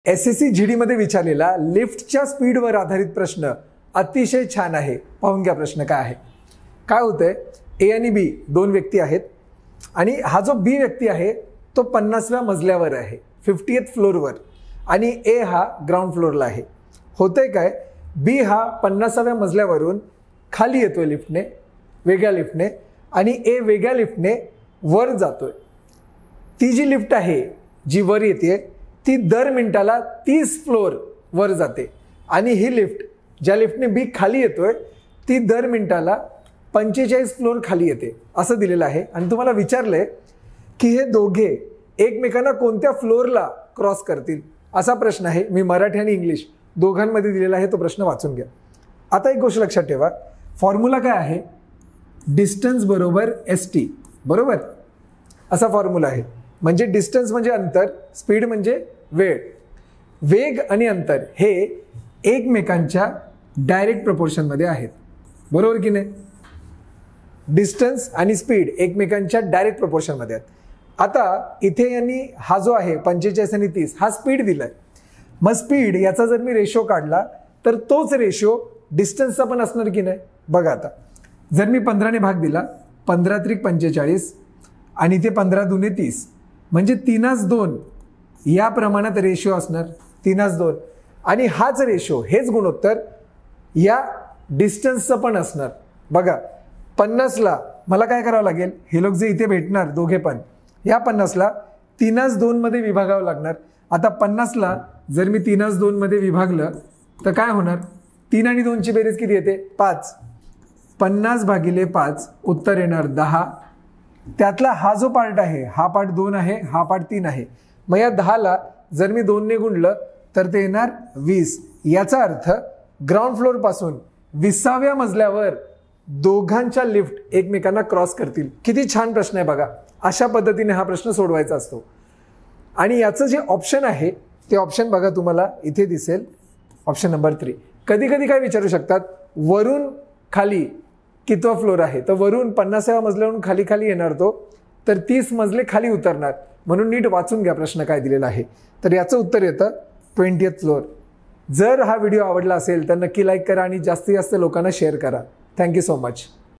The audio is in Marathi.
SSC GD मध्ये विचारलेला लिफ्टच्या स्पीडवर आधारित प्रश्न अतिशय छान आहे. पाहून घ्या प्रश्न काय आहे. काय होतंय, ए आणि बी दोन व्यक्ती आहेत आणि हा जो बी व्यक्ती आहे तो 50व्या मजल्यावर आहे, 50th फ्लोअरवर, आणि ए हा ग्राउंड फ्लोअरला आहे. होतंय काय, बी हा 50व्या मजल्यावरून खाली येतोय लिफ्टने, वेगळ्या लिफ्टने, आणि ए वेगळ्या लिफ्टने वर जातोय. ती जी लिफ्ट आहे जी वर येते ती दर मिनिटाला 30 फ्लोअर वर जाते, आणि ही लिफ्ट ज्या लिफ्टने बी खाली येतोय ती दर मिनिटाला 45 फ्लोअर खाली येते असं दिलेलं आहे. आणि तुम्हाला विचारलंय की हे दोघे एकमेकांना कोणत्या फ्लोअरला क्रॉस करतील असा प्रश्न आहे. मी मराठी आणि इंग्लिश दोघांमध्ये दिलेला आहे, तो प्रश्न वाचून घ्या. आता एक गोष्ट लक्षात ठेवा, फॉर्म्युला काय आहे, डिस्टन्स बरोबर ST बरोबर, असा फॉर्म्युला आहे. म्हणजे डिस्टन्स म्हणजे अंतर, स्पीड म्हणजे वेळ. वेग आणि अंतर हे एकमेकांच्या डायरेक्ट प्रपोर्शनमध्ये आहेत, बरोबर की नाही. डिस्टन्स आणि स्पीड एकमेकांच्या डायरेक्ट प्रपोर्शनमध्ये आहेत. आता इथे यांनी हा जो आहे 45 आणि 30 हा स्पीड दिलाय. मग स्पीड याचा जर मी रेशो काढला तर तोच रेशो डिस्टन्सचा पण असणार की नाही. बघा आता, जर मी 15 ने भाग दिला, 15 त्रिक 45 आणि ते 15 दुने 30, म्हणजे 3:2 या प्रमाणात रेशो असणार, 3:2. आणि हाच रेशो, हेच गुणोत्तर या डिस्टन्सचं पण असणार. बघा, 50ला मला काय करावं लागेल, हे लोक जे इथे भेटणार दोघे पण, या 50ला 3:2 मध्ये विभागावं लागणार. आता 50ला जर मी 3:2 मध्ये विभागलं तर काय होणार, 3 आणि 2 ची बेरीज किती येते, 5. 50/5 उत्तर येणार 10. त्यातला हा जो पार्ट आहे, हा पार्ट 2 आहे, हा पार्ट 3 आहे. मग या 10ला जर मी 2 ने गुणलं तर ते येणार 20. याचा अर्थ ग्राउंड फ्लोअर पासून 20व्या मजल्यावर दोघांच्या लिफ्ट एकमेकांना क्रॉस करतील. किती छान प्रश्न आहे बघा. अशा पद्धतीने हा प्रश्न सोडवायचा असतो. आणि याचं जे ऑप्शन आहे ते ऑप्शन बघा, तुम्हाला इथे दिसेल, ऑप्शन नंबर 3. कधी कधी काय विचारू शकतात, वरून खाली कितवा फ्लोअर आहे, तर वरून 50व्या मजल्यावरून खाली खाली येणार तो, तर 30 मजले खाली उतरणार. म्हणून नीट वाचून घ्या प्रश्न काय दिलेला आहे. तर याचं उत्तर येतं 20th फ्लोअर. जर हा व्हिडिओ आवडला असेल तर नक्की लाईक करा आणि जास्तीत जास्त लोकांना शेअर करा. Thank you so much.